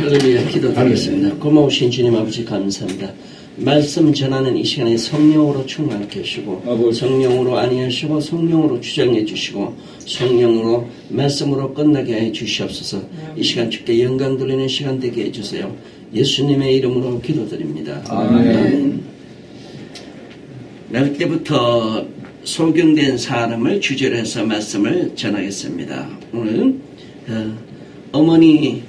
할렐루야. 기도드리겠습니다. 고마우신 주님 아버지 감사합니다. 말씀 전하는 이 시간에 성령으로 충만케 하시고 성령으로 안위하시고 성령으로 주장해 주시고 성령으로 말씀으로 끝나게 해 주시옵소서. 이 시간 주께 영광 돌리는 시간 되게 해주세요. 예수님의 이름으로 기도드립니다. 아멘. 날 때부터 소경된 사람을 주제로 해서 말씀을 전하겠습니다. 오늘 어머니의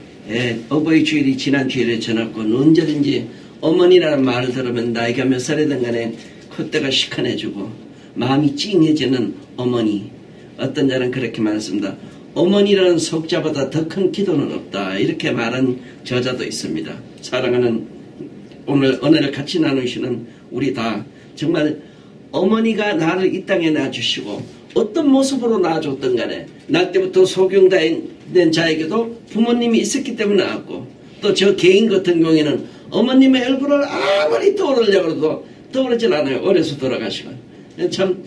어버이 주일이 지난 주일에 전했고 언제든지 어머니라는 말을 들으면 나이가 몇 살이든 간에 콧대가 시큰해지고 마음이 찡해지는 어머니. 어떤 자는 그렇게 말했습니다. 어머니라는 석자보다 더 큰 기도는 없다. 이렇게 말한 저자도 있습니다. 사랑하는 오늘 은혜를 같이 나누시는 우리 다 정말 어머니가 나를 이 땅에 낳아주시고 어떤 모습으로 낳아줬던 간에 날 때부터 소경된 자에게도 부모님이 있었기 때문에 낳았고 또 저 개인 같은 경우에는 어머님의 얼굴을 아무리 떠오르려고 해도 떠오르질 않아요. 어려서 돌아가시고. 참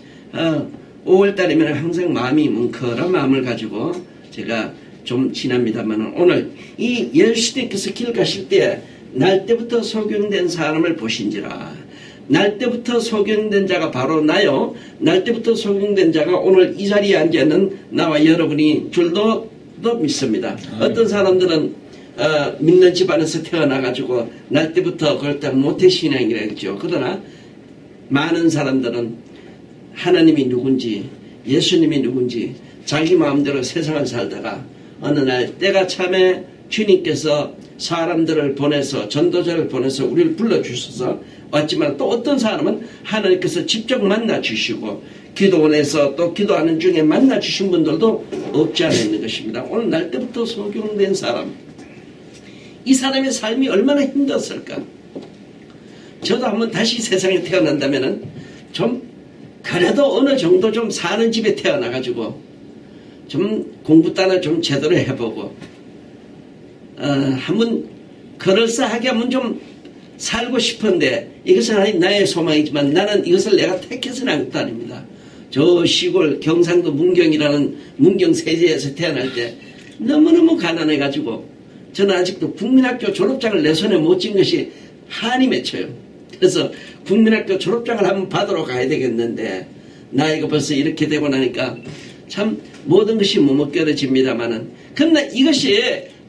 5월달이면 항상 마음이 뭉클한 마음을 가지고 제가 좀 지납니다만 오늘 이 예수님께서 길 가실 때 날 때부터 소경된 사람을 보신지라. 날 때부터 소경된 자가 바로 나요. 날 때부터 소경된 자가 오늘 이 자리에 앉아있는 나와 여러분이 줄도 믿습니다. 어떤 사람들은 믿는 집안에서 태어나가지고 날 때부터 그럴 때 모태신앙이라 했죠. 그러나 많은 사람들은 하나님이 누군지 예수님이 누군지 자기 마음대로 세상을 살다가 어느 날 때가 참에 주님께서 사람들을 보내서 전도자를 보내서 우리를 불러주셔서 왔지만 또 어떤 사람은 하나님께서 직접 만나주시고 기도원에서 또 기도하는 중에 만나주신 분들도 없지 않아 있는 것입니다. 오늘 날 때부터 소경된 사람, 이 사람의 삶이 얼마나 힘들었을까. 저도 한번 다시 세상에 태어난다면은 좀 그래도 어느 정도 좀 사는 집에 태어나가지고 좀 공부 따라 좀 제대로 해보고 한번 그럴싸하게 한번 좀 살고 싶은데 이것은 나의 소망이지만 나는 이것을 내가 택해서는 한 것도 아닙니다. 저 시골 경상도 문경이라는 문경 세제에서 태어날 때 너무너무 가난해가지고 저는 아직도 국민학교 졸업장을 내 손에 못 쥔 것이 한이 맺혀요. 그래서 국민학교 졸업장을 한번 받으러 가야 되겠는데 나이가 벌써 이렇게 되고 나니까 참 모든 것이 머뭇거려집니다마는 그러나 이것이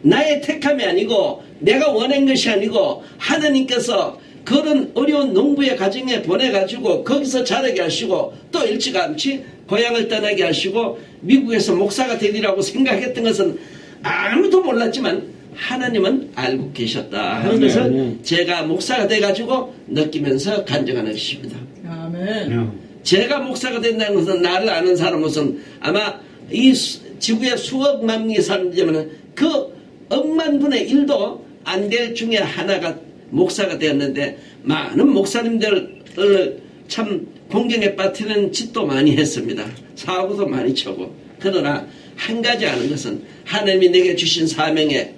나의 택함이 아니고 내가 원한 것이 아니고 하나님께서 그런 어려운 농부의 가정에 보내가지고 거기서 자라게 하시고 또 일찌감치 고향을 떠나게 하시고 미국에서 목사가 되리라고 생각했던 것은 아무도 몰랐지만 하나님은 알고 계셨다 하는 것을 제가 목사가 돼가지고 느끼면서 간증하는 것입니다. 아멘. 제가 목사가 된다는 것은 나를 아는 사람으로서는 아마 이 지구에 수억만 명이 살면 그 억만 분의 1도 안 될 중에 하나가 목사가 되었는데 많은 목사님들을 참 공경에 빠뜨리는 짓도 많이 했습니다. 사고도 많이 쳐고. 그러나 한 가지 아는 것은 하나님이 내게 주신 사명에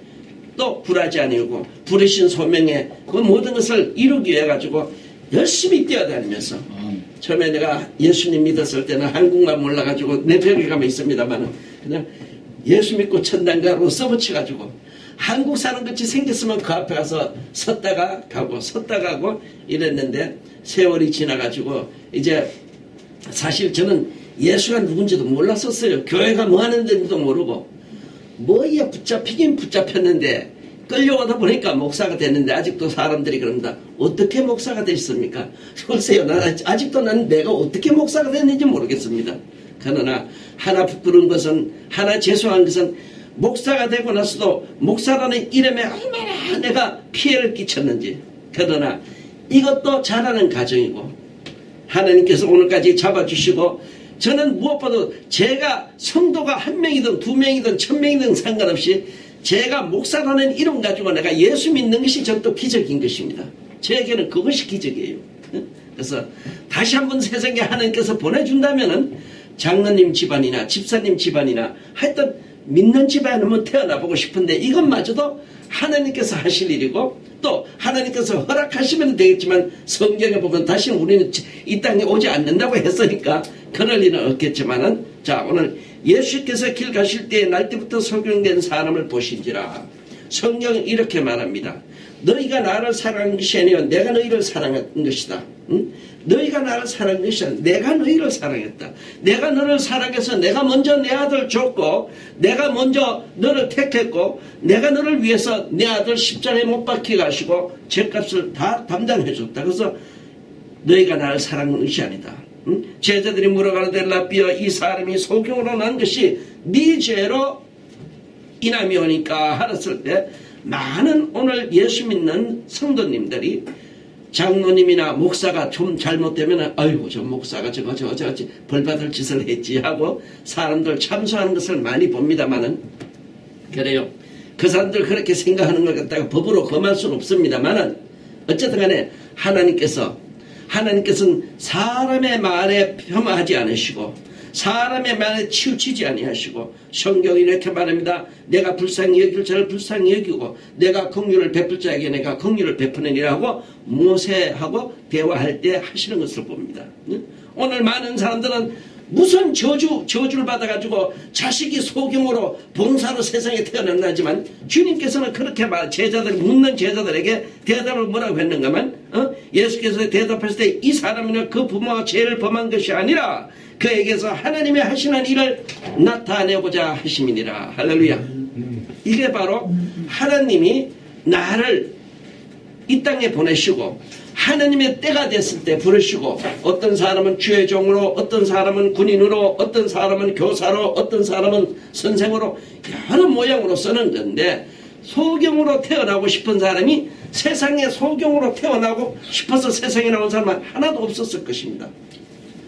또 굴하지 아니고 부르신 소명에 그 모든 것을 이루기 위해 가지고 열심히 뛰어다니면서 처음에 내가 예수님 믿었을 때는 한국만 몰라가지고 내 벽에 가면 있습니다만 그냥 예수 믿고 천당가로 써붙여가지고 한국 사는 것이 생겼으면 그 앞에 가서 섰다가 가고 이랬는데 세월이 지나가지고 이제 사실 저는 예수가 누군지도 몰랐었어요. 교회가 뭐 하는 데도 모르고 뭐야 붙잡히긴 붙잡혔는데 끌려오다 보니까 목사가 됐는데 아직도 사람들이 그럽니다. 어떻게 목사가 됐습니까? 글쎄요. 아직도 난 내가 어떻게 목사가 됐는지 모르겠습니다. 그러나 하나 부끄러운 것은 하나 죄송한 것은 목사가 되고 나서도 목사라는 이름에 얼마나 내가 피해를 끼쳤는지. 그러나 이것도 잘하는 가정이고 하나님께서 오늘까지 잡아주시고 저는 무엇보다도 제가 성도가 1명이든 2명이든 1000명이든 상관없이 제가 목사라는 이름 가지고 내가 예수 믿는 것이 전 또 기적인 것입니다. 저에게는 그것이 기적이에요. 그래서 다시 한번 세상에 하나님께서 보내준다면은 장로님 집안이나 집사님 집안이나 하여튼 믿는 집안에 한번 태어나보고 싶은데 이것마저도 하나님께서 하실 일이고 또 하나님께서 허락하시면 되겠지만 성경에 보면 다시는 우리는 이 땅에 오지 않는다고 했으니까 그럴 일은 없겠지만은 자 오늘 예수께서 길 가실 때에 날 때부터 소경된 사람을 보신지라. 성경은 이렇게 말합니다. 너희가 나를 사랑한 것이 아니라 내가 너희를 사랑한 것이다. 응? 너희가 나를 사랑한 것이 아니라 내가 너희를 사랑했다. 내가 너를 사랑해서 내가 먼저 내 아들 줬고 내가 먼저 너를 택했고 내가 너를 위해서 내 아들 십자가에 못 박히게 하시고 죄값을 다 담당해 줬다. 그래서 너희가 나를 사랑한 것이 아니다. 응? 제자들이 물어가는데 라비어 이 사람이 소경으로 난 것이 네 죄로 인함이 오니까 하랬을 때 많은 오늘 예수 믿는 성도님들이 장로님이나 목사가 좀 잘못되면 아이고 저 목사가 저거 벌받을 짓을 했지 하고 사람들 참소하는 것을 많이 봅니다만은 그래요. 그 사람들 그렇게 생각하는 걸 갖다가 법으로 검할 수는 없습니다만은 어쨌든 간에 하나님께서는 사람의 말에 폄하하지 않으시고 사람의 말에 치우치지 아니하시고 성경이 이렇게 말합니다. 내가 불쌍히 여길 자를 불쌍히 여기고 내가 긍휼을 베풀 자에게 내가 긍휼을 베푸느니라 하고 모세하고 대화할 때 하시는 것을 봅니다. 오늘 많은 사람들은 무슨 저주를 받아가지고 자식이 소경으로 봉사로 세상에 태어났나지만 주님께서는 그렇게 묻는 제자들에게 대답을 뭐라고 했는가만 예수께서 대답했을 때 이 사람이나 그 부모가 죄를 범한 것이 아니라 그에게서 하나님의 하시는 일을 나타내고자 하심이니라. 할렐루야. 이게 바로 하나님이 나를 이 땅에 보내시고 하나님의 때가 됐을 때 부르시고 어떤 사람은 주의 종으로 어떤 사람은 군인으로 어떤 사람은 교사로 어떤 사람은 선생으로 여러 모양으로 쓰는 건데 소경으로 태어나고 싶은 사람이 세상에 소경으로 태어나고 싶어서 세상에 나온 사람은 하나도 없었을 것입니다.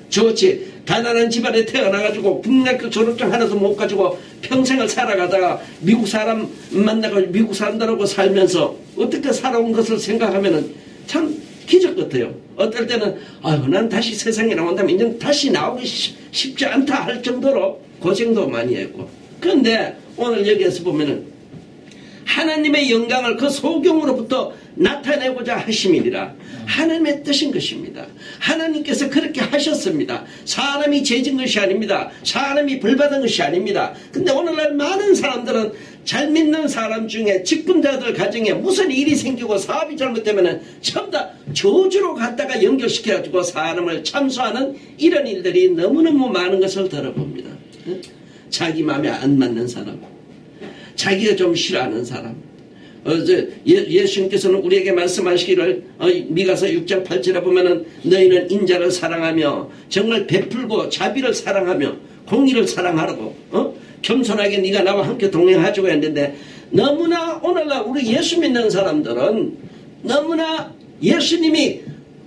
저같이 가난한 집안에 태어나가지고 국민학교 졸업증 하나도 못 가지고 평생을 살아가다가 미국 사람 만나가지고 미국 사람들하고 살면서 어떻게 살아온 것을 생각하면은 참 기적 같아요. 어떨 때는 아유 난 다시 세상에 나온다면 이제 다시 나오기 쉽지 않다 할 정도로 고생도 많이 했고 그런데 오늘 여기에서 보면은 하나님의 영광을 그 소경으로부터 나타내고자 하심이니라. 하나님의 뜻인 것입니다. 하나님께서 그렇게 하셨습니다. 사람이 죄진 것이 아닙니다. 사람이 벌받은 것이 아닙니다. 근데 오늘날 많은 사람들은 잘 믿는 사람 중에 직분자들 가정에 무슨 일이 생기고 사업이 잘못되면 전부 다 저주로 갖다가 연결시켜가지고 사람을 참소하는 이런 일들이 너무너무 많은 것을 들어봅니다. 자기 마음에 안 맞는 사람, 자기가 좀 싫어하는 사람. 예수님께서는 우리에게 말씀하시기를 미가서 6장 8절에 보면은 너희는 인자를 사랑하며 정말 베풀고 자비를 사랑하며 공의를 사랑하라고 겸손하게 네가 나와 함께 동행하자고 했는데 너무나 오늘날 우리 예수 믿는 사람들은 너무나 예수님이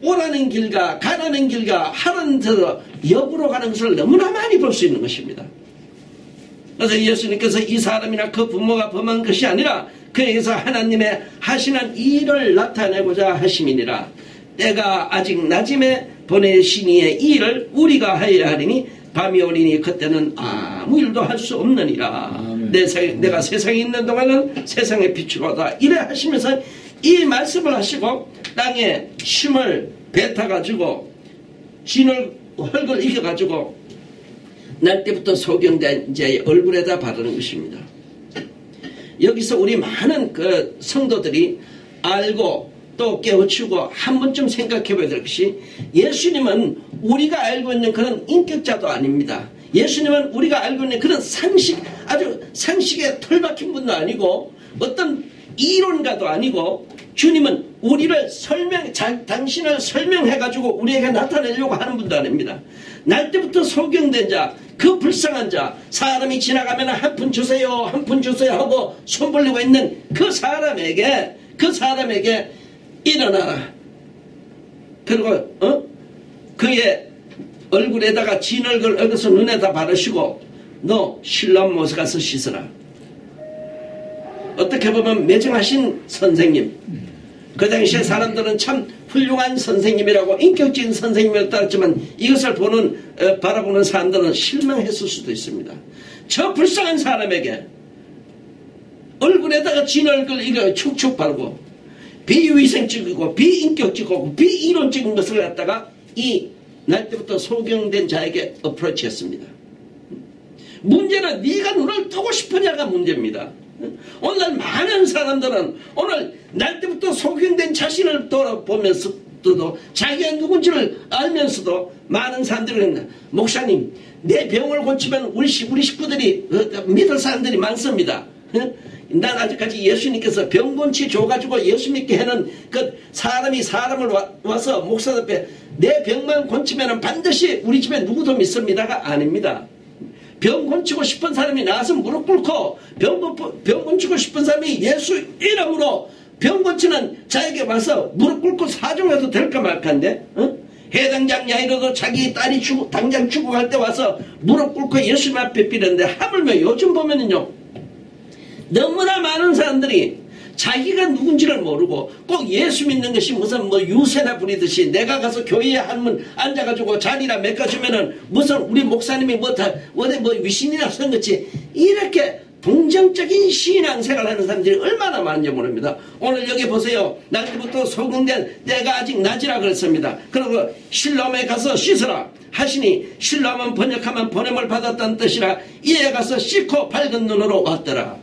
오라는 길과 가라는 길과 하는 대로 역으로 가는 것을 너무나 많이 볼 수 있는 것입니다. 그래서 예수님께서 이 사람이나 그 부모가 범한 것이 아니라 그에게서 하나님의 하시는 일을 나타내고자 하심이니라. 때가 아직 낮임에 보내시니의 일을 우리가 하여야 하리니 밤이 오리니 그때는 아무 일도 할 수 없느니라. 내가 세상에 있는 동안은 세상의 빛이로다. 이래 하시면서 이 말씀을 하시고 땅에 힘을 뱉어가지고 진을 헐걸 이겨가지고 날 때부터 소경된 자의 얼굴에다 바르는 것입니다. 여기서 우리 많은 그 성도들이 알고 또 깨우치고 한 번쯤 생각해 봐야 될 것이 예수님은 우리가 알고 있는 그런 인격자도 아닙니다. 예수님은 우리가 알고 있는 그런 아주 상식에 털박힌 분도 아니고 어떤 이론가도 아니고 주님은 우리를 당신을 설명해가지고 우리에게 나타내려고 하는 분도 아닙니다. 날 때부터 소경된 자, 그 불쌍한 자, 사람이 지나가면 한 푼 주세요, 한 푼 주세요 하고 손 벌리고 있는 그 사람에게 일어나라. 그리고 그의 얼굴에다가 진얼굴 얽어서 눈에다 바르시고 너 실로암 못에 가서 씻어라. 어떻게 보면 매정하신 선생님, 그 당시에 사람들은 참 훌륭한 선생님이라고 인격적인 선생님이라고 따랐지만 이것을 바라보는 사람들은 실망했을 수도 있습니다. 저 불쌍한 사람에게 얼굴에다가 진얼굴 이거 축축 바르고 비위생적이고 비인격적이고 비이론적인 것을 갖다가 이 날 때부터 소경된 자에게 어프로치했습니다. 문제는 네가 눈을 뜨고 싶으냐가 문제입니다. 오늘 많은 사람들은 오늘 날 때부터 소경된 자신을 돌아보면서도 자기가 누군지를 알면서도 많은 사람들이 그런다. 목사님, 내 병을 고치면 우리 식구들이 믿을 사람들이 많습니다. 난 아직까지 예수님께서 병 고치 줘가지고 예수 믿게 하는 그 사람이 사람을 와서 목사 앞에 내 병만 고치면 반드시 우리 집에 누구도 믿습니다가 아닙니다. 병 고치고 싶은 사람이 나와서 무릎 꿇고 병 고치고 싶은 사람이 예수 이름으로 병 고치는 자에게 와서 무릎 꿇고 사정해도 될까 말까인데, 해당장 야이로도 자기 딸이 당장 죽어갈 때 와서 무릎 꿇고 예수님 앞에 빌었는데, 하물며 요즘 보면은요, 너무나 많은 사람들이 자기가 누군지를 모르고 꼭 예수 믿는 것이 무슨 뭐 유세나 부리듯이 내가 가서 교회에 한번 앉아가지고 자리나 메꿔주면은 무슨 우리 목사님이 어디 위신이나 쓴 것이 이렇게 동정적인 신앙생활 하는 사람들이 얼마나 많은지 모릅니다. 오늘 여기 보세요. 날 때부터 소경된 때가 아직 낮이라 그랬습니다. 그리고 실로암에 가서 씻으라 하시니, 실로암은 번역하면 보냄을 받았다는 뜻이라 이에 가서 씻고 밝은 눈으로 왔더라.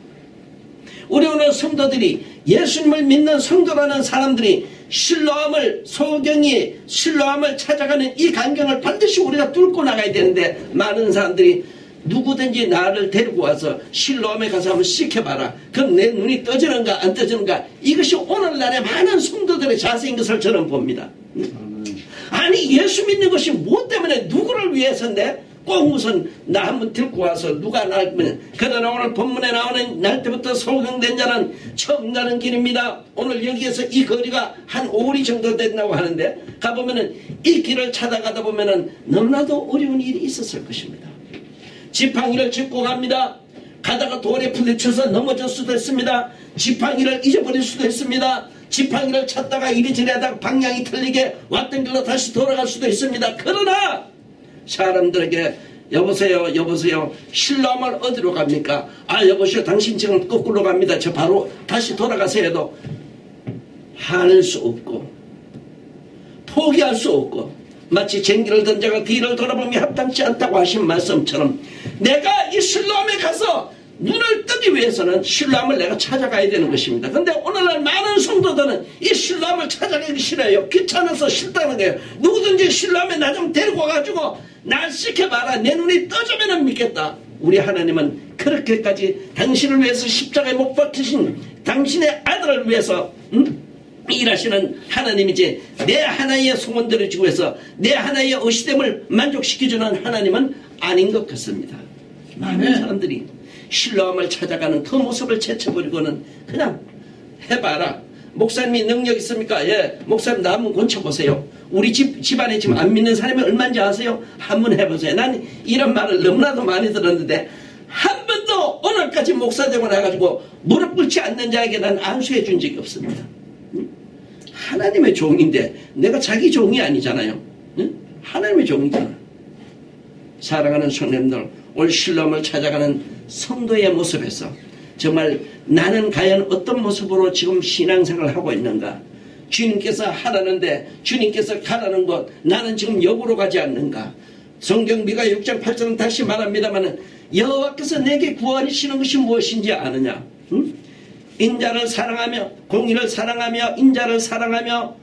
우리 오늘 성도들이, 예수님을 믿는 성도라는 사람들이 소경이 실로암을 찾아가는 이 간경을 반드시 우리가 뚫고 나가야 되는데, 많은 사람들이 누구든지 나를 데리고 와서 실로암에 가서 한번 씻겨봐라. 그럼 내 눈이 떠지는가 안 떠지는가, 이것이 오늘날의 많은 성도들의 자세인 것을 저는 봅니다. 아니, 예수 믿는 것이 무엇 때문에 누구를 위해서인데 꼭 무슨 나 한번 데리고 와서 누가 그러나 오늘 본문에 나오는 날 때부터 소경된 자는 처음 가는 길입니다. 오늘 여기에서 이 거리가 한 5리 정도 된다고 하는데, 가보면은 이 길을 찾아가다 보면은 너무나도 어려운 일이 있었을 것입니다. 지팡이를 짚고 갑니다. 가다가 돌에 부딪혀서 넘어질 수도 있습니다. 지팡이를 잊어버릴 수도 있습니다. 지팡이를 찾다가 이리저리 하다가 방향이 틀리게 왔던 길로 다시 돌아갈 수도 있습니다. 그러나 사람들에게 여보세요 실로암을 어디로 갑니까? 여보세요, 당신 지금 거꾸로 갑니다. 저 바로 다시 돌아가세요 해도 화낼 수 없고 포기할 수 없고, 마치 쟁기를 던져가 뒤를 돌아보며 합당치 않다고 하신 말씀처럼 내가 이 실로암에 가서 눈을 뜨기 위해서는 실로암을 내가 찾아가야 되는 것입니다. 그런데 오늘날 많은 성도들은 이 실로암을 찾아가기 싫어요. 귀찮아서 싫다는 거예요. 누구든지 실로암에 나 좀 데리고 와가지고 날 시켜봐라, 내 눈이 떠지면 믿겠다. 우리 하나님은 그렇게까지 당신을 위해서 십자가에 못 박히신 당신의 아들을 위해서 일하시는 하나님이지, 내 하나의 소원들을 지고 해서 내 하나의 의시됨을 만족시켜주는 하나님은 아닌 것 같습니다. 많은 사람들이 실로암을 찾아가는 그 모습을 제쳐버리고는 그냥 해봐라. 목사님이 능력 있습니까? 예, 목사님 나 한번 고쳐보세요. 우리 집안에 지금 안 믿는 사람이 얼마인지 아세요? 한번 해보세요. 난 이런 말을 너무나도 많이 들었는데 한 번도 오늘까지 목사 되고 나가지고 무릎 꿇지 않는 자에게 난 안수해 준 적이 없습니다. 하나님의 종인데 내가 자기 종이 아니잖아요. 하나님의 종이잖아. 사랑하는 성도님들, 올 실로암을 찾아가는 성도의 모습에서 정말 나는 과연 어떤 모습으로 지금 신앙생활을 하고 있는가? 주님께서 하라는데, 주님께서 가라는 곳, 나는 지금 역으로 가지 않는가? 성경 미가 6장 8절은 다시 말합니다만, 여호와께서 내게 구하시는 것이 무엇인지 아느냐? 인자를 사랑하며 공의를 사랑하며 인자를 사랑하며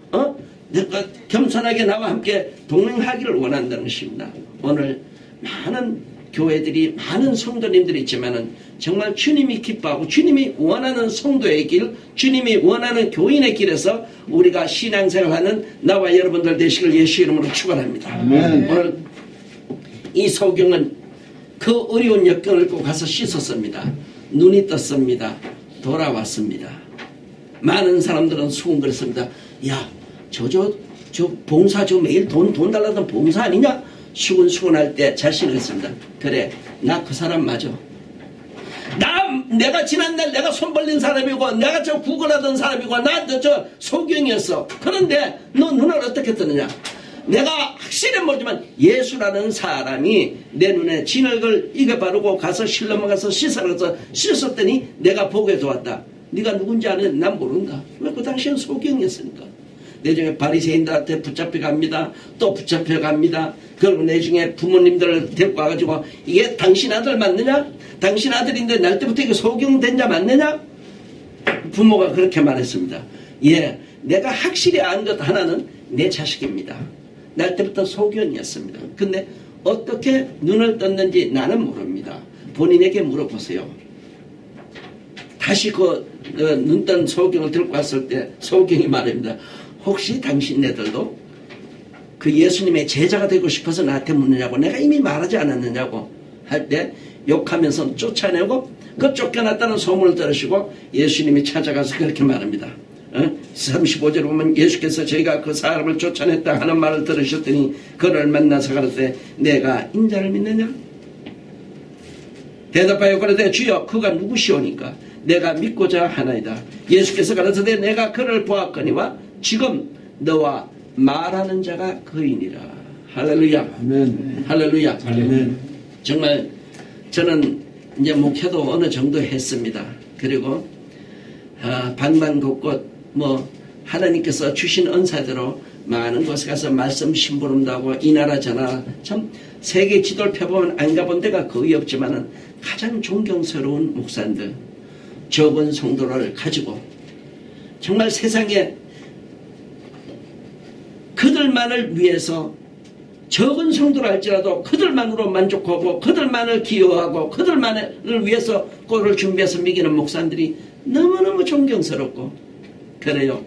겸손하게 나와 함께 동행하기를 원한다는 것입니다. 오늘 많은 교회들이, 많은 성도님들이 있지만은 정말 주님이 기뻐하고 주님이 원하는 성도의 길, 주님이 원하는 교인의 길에서 우리가 신앙생활하는 나와 여러분들 되시길 예수 이름으로 축원합니다. 오늘 이 소경은 그 어려운 역경을 꼭 가서 씻었습니다. 눈이 떴습니다. 돌아왔습니다. 많은 사람들은 수군거렸습니다. 야, 저 봉사 매일 돈 달라던 봉사 아니냐? 수군할 때 자신을 했습니다. 그래, 나 그 사람 맞아. 내가 지난날 내가 손 벌린 사람이고 내가 저 구걸하던 사람이고 나도 저 소경이었어. 그런데 너 눈을 어떻게 뜨느냐? 내가 확실히 모르지만 예수라는 사람이 내 눈에 진흙을 이겨 바르고 가서 실로암 가서 씻어서 씻었더니 내가 보게 도왔다. 네가 누군지 아는 난 모른다. 왜? 그 당시엔 소경이었으니까. 내중에 바리새인들한테 붙잡혀갑니다. 또 붙잡혀갑니다. 그리고 내중에 부모님들을 데리고 와가지고 이게 당신 아들 맞느냐? 당신 아들인데 날 때부터 이거 소경된 자 맞느냐? 부모가 그렇게 말했습니다. 예, 내가 확실히 안 것 하나는 내 자식입니다. 날 때부터 소견이었습니다. 근데 어떻게 눈을 떴는지 나는 모릅니다. 본인에게 물어보세요. 다시 눈 뜬 소경을 들고 왔을 때 소경이 말합니다. 혹시 당신네들도 그 예수님의 제자가 되고 싶어서 나한테 묻느냐고, 내가 이미 말하지 않았느냐고 할 때 욕하면서 쫓아내고, 그 쫓겨났다는 소문을 들으시고 예수님이 찾아가서 그렇게 말합니다. 35절 보면 예수께서 저희가 그 사람을 쫓아냈다 하는 말을 들으셨더니 그를 만나서 가라사대 내가 인자를 믿느냐? 대답하여 그러되 주여 그가 누구시오니까 내가 믿고자 하나이다. 예수께서 가라사대 내가 그를 보았거니와 지금 너와 말하는 자가 그이니라. 할렐루야. 아멘. 할렐루야. 아멘. 정말 저는 이제 목회도 어느 정도 했습니다. 그리고 반반곳곳 하나님께서 주신 은사대로 많은 곳에 가서 말씀 심부름도 하고 이 나라 저 나라 참 세계 지도를 펴보면 안 가본 데가 거의 없지만은 가장 존경스러운 목사님들, 적은 성도를 가지고 정말 세상에 그들만을 위해서 적은 성도를 할지라도 그들만으로 만족하고 그들만을 기여하고 그들만을 위해서 꼴을 준비해서 먹이는 목사님들이 너무너무 존경스럽고 그래요.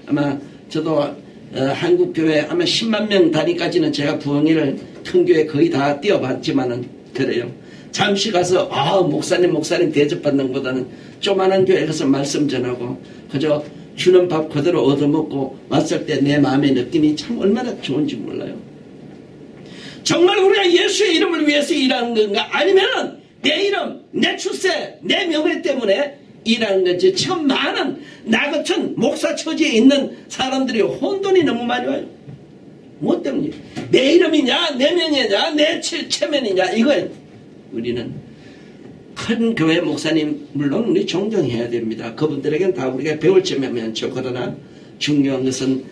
아마 저도 한국교회 아마 10만 명 단위까지는 제가 부흥회를 큰 교회 거의 다 뛰어봤지만은 그래요. 잠시 가서 목사님 대접받는 것보다는 조만한 교회 가서 말씀 전하고 그저 주는 밥 그대로 얻어먹고 왔을 때 내 마음의 느낌이 참 얼마나 좋은지 몰라요. 정말 우리가 예수의 이름을 위해서 일하는 건가? 아니면 내 이름, 내 출세, 내 명예 때문에 일하는 건지. 참 많은 나 같은 목사 처지에 있는 사람들이 혼돈이 너무 많이 와요. 뭐 때문에? 내 이름이냐, 내 명예냐, 내 체면이냐, 이거예요. 우리는 큰 교회 목사님 물론 우리 존경해야 됩니다. 그분들에게는 다 우리가 배울 점이 많죠. 그러나 중요한 것은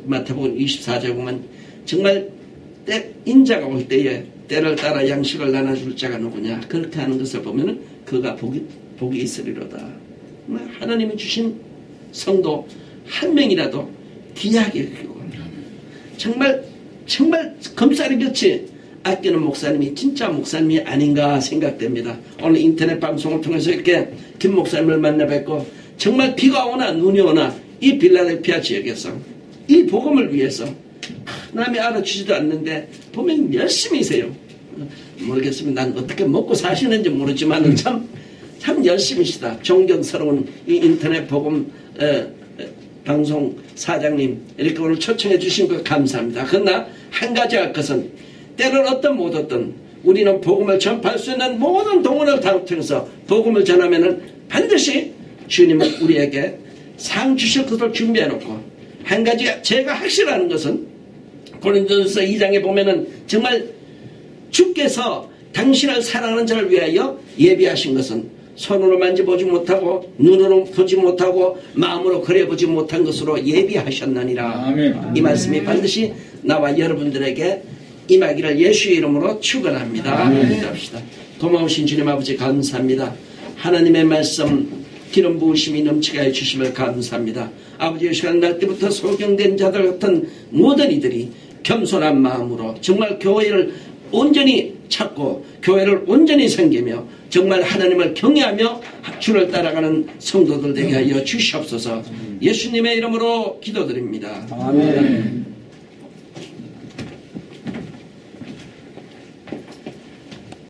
마태복음 24절 보면 정말 인자가 올 때에 때를 따라 양식을 나눠줄 자가 누구냐 그렇게 하는 것을 보면 그가 복이 있으리로다. 하나님이 주신 성도 한 명이라도 귀하게 여기고 정말 검사리같이 아끼는 목사님이 진짜 목사님이 아닌가 생각됩니다. 오늘 인터넷 방송을 통해서 이렇게 김 목사님을 만나 뵙고 정말 비가 오나 눈이 오나 이 빌라델피아 지역에서 이 복음을 위해서 남이 알아주지도 않는데 보면 열심히세요. 모르겠습니다. 난 어떻게 먹고 사시는지 모르지만 참 열심히시다. 존경스러운 이 인터넷 복음 방송 사장님 이렇게 오늘 초청해 주신 것 감사합니다. 그러나 한 가지 할 것은 때를 어떤 못 어떤 우리는 복음을 전파할 수 있는 모든 동원을 다 통해서 복음을 전하면은 반드시 주님은 우리에게 상 주실 것을 준비해 놓고 한 가지 제가 확실한 것은 고린도전서 2장에 보면은 정말 주께서 당신을 사랑하는 자를 위하여 예비하신 것은 손으로 만져보지 못하고 눈으로 보지 못하고 마음으로 그려보지 못한 것으로 예비하셨느니라. 아멘. 이 말씀이 반드시 나와 여러분들에게 임하기를 예수의 이름으로 축원합니다. 기도합시다. 고마우신 주님 아버지 감사합니다. 하나님의 말씀 기름 부으심이 넘치게 해주심을 감사합니다. 아버지 이 시간 날 때부터 소경된 자들 같은 모든 이들이 겸손한 마음으로 정말 교회를 온전히 찾고 교회를 온전히 섬기며 정말 하나님을 경외하며 주를 따라가는 성도들 되게 하여 주시옵소서. 예수님의 이름으로 기도드립니다. 아멘.